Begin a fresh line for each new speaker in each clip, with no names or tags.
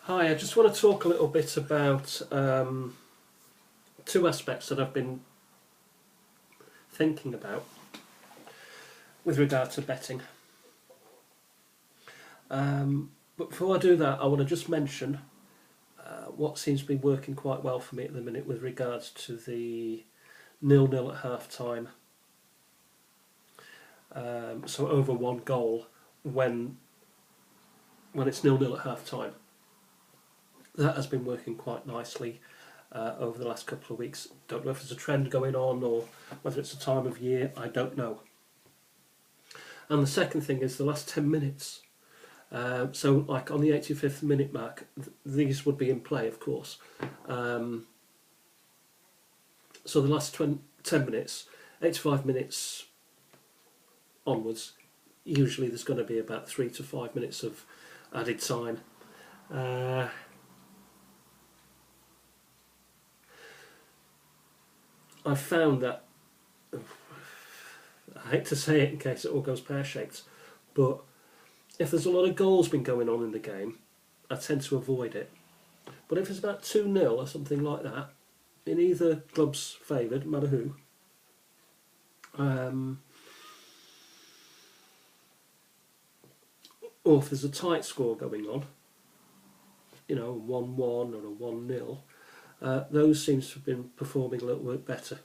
Hi, I just want to talk a little bit about two aspects that I've been thinking about with regard to betting. But before I do that, I want to just mention what seems to be working quite well for me at the minute with regards to the 0-0 at half time. So over one goal when it's 0-0 at half time. That has been working quite nicely over the last couple of weeks. Don't know if there's a trend going on or whether it's a time of year, I don't know. And the second thing is the last 10 minutes. So like on the 85th minute mark, these would be in play, of course. So the last 10 minutes, 85 minutes onwards, usually there's going to be about 3 to 5 minutes of added time. I've found that, I hate to say it in case it all goes pear-shaped, but if there's a lot of goals been going on in the game, I tend to avoid it. But if it's about 2-0 or something like that, in either club's favoured, no matter who, or if there's a tight score going on, you know, 1-1 or a 1-0, those seems to have been performing a little bit better.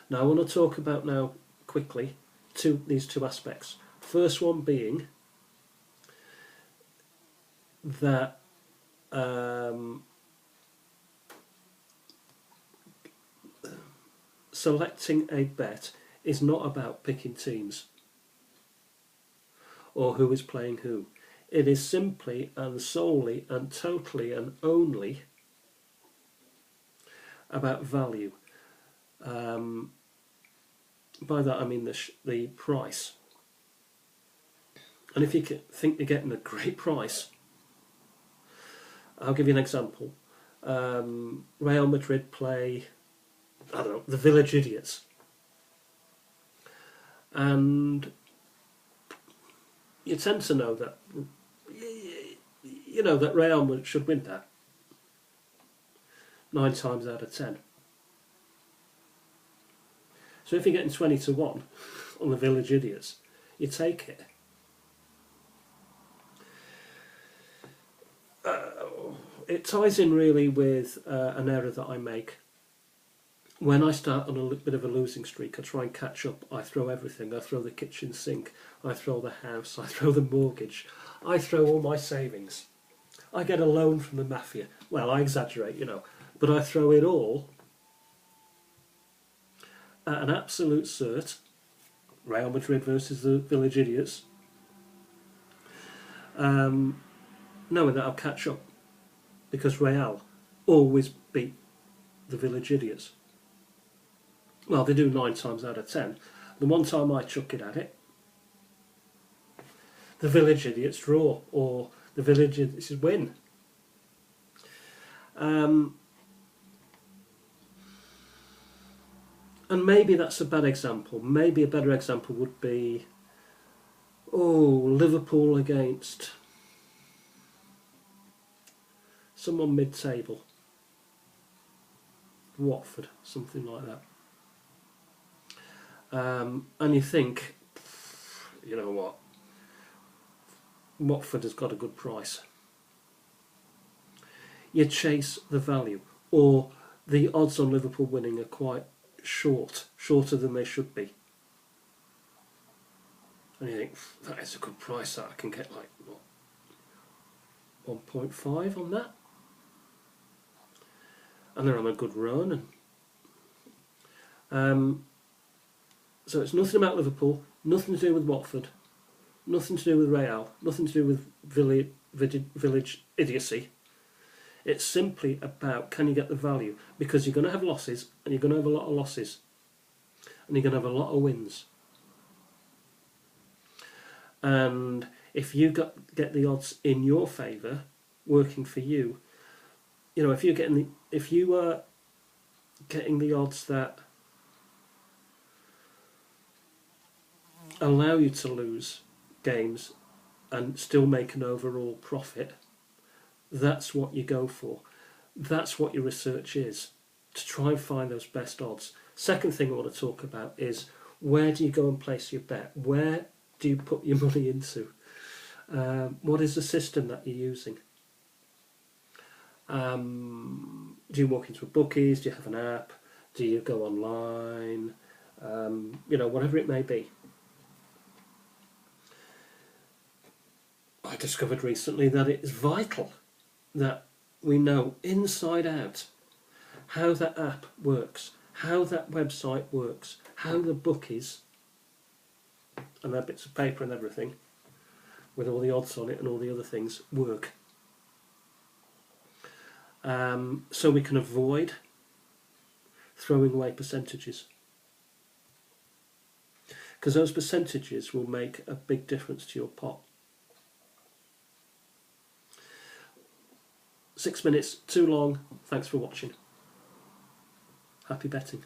Now I want to talk about now quickly these two aspects. First one being that selecting a bet is not about picking teams or who is playing who. It is simply and solely and totally and only about value. By that I mean the price. And if you think you're getting a great price, I'll give you an example. Real Madrid play, I don't know, the Village Idiots. And you tend to know that, that Real should win that 9 times out of 10. So if you're getting 20-1 on the Village Idiots, you take it. It ties in really with an error that I make. When I start on a bit of a losing streak, I try and catch up. I throw everything. I throw the kitchen sink. I throw the house. I throw the mortgage. I throw all my savings. I get a loan from the mafia. Well, I exaggerate, but I throw it all at an absolute cert. Real Madrid versus the Village Idiots. Knowing that I'll catch up. Because Real always beat the Village Idiots. Well, they do 9 times out of 10. The one time I chuck it at it, the Village Idiots draw, or the Village Idiots win. And maybe that's a bad example. Maybe a better example would be, Liverpool against someone mid-table. Watford, something like that. And you think, you know what, Watford has got a good price. You chase the value, or the odds on Liverpool winning are quite shorter than they should be. And you think, that is a good price, that I can get like, 1.5 on that? And they're on a good run. And so it's nothing about Liverpool, nothing to do with Watford, nothing to do with Real, nothing to do with village idiocy. It's simply about, can you get the value? Because you're going to have losses, and you're going to have a lot of losses, and you're going to have a lot of wins. And if you get the odds in your favour, working for you, if you are getting the odds that allow you to lose games and still make an overall profit, That's what you go for. That's what your research is, to try and find those best odds. Second thing I want to talk about is, where do you go and place your bet? Where do you put your money into? What is the system that you're using? Do you walk into a bookies? Do you have an app? Do you go online? Whatever it may be. I discovered recently that it is vital that we know inside out how that app works, how that website works, how the bookies and their bits of paper and everything, with all the odds on it and all the other things, work. So we can avoid throwing away percentages. Because those percentages will make a big difference to your pot. 6 minutes, too long. Thanks for watching. Happy betting.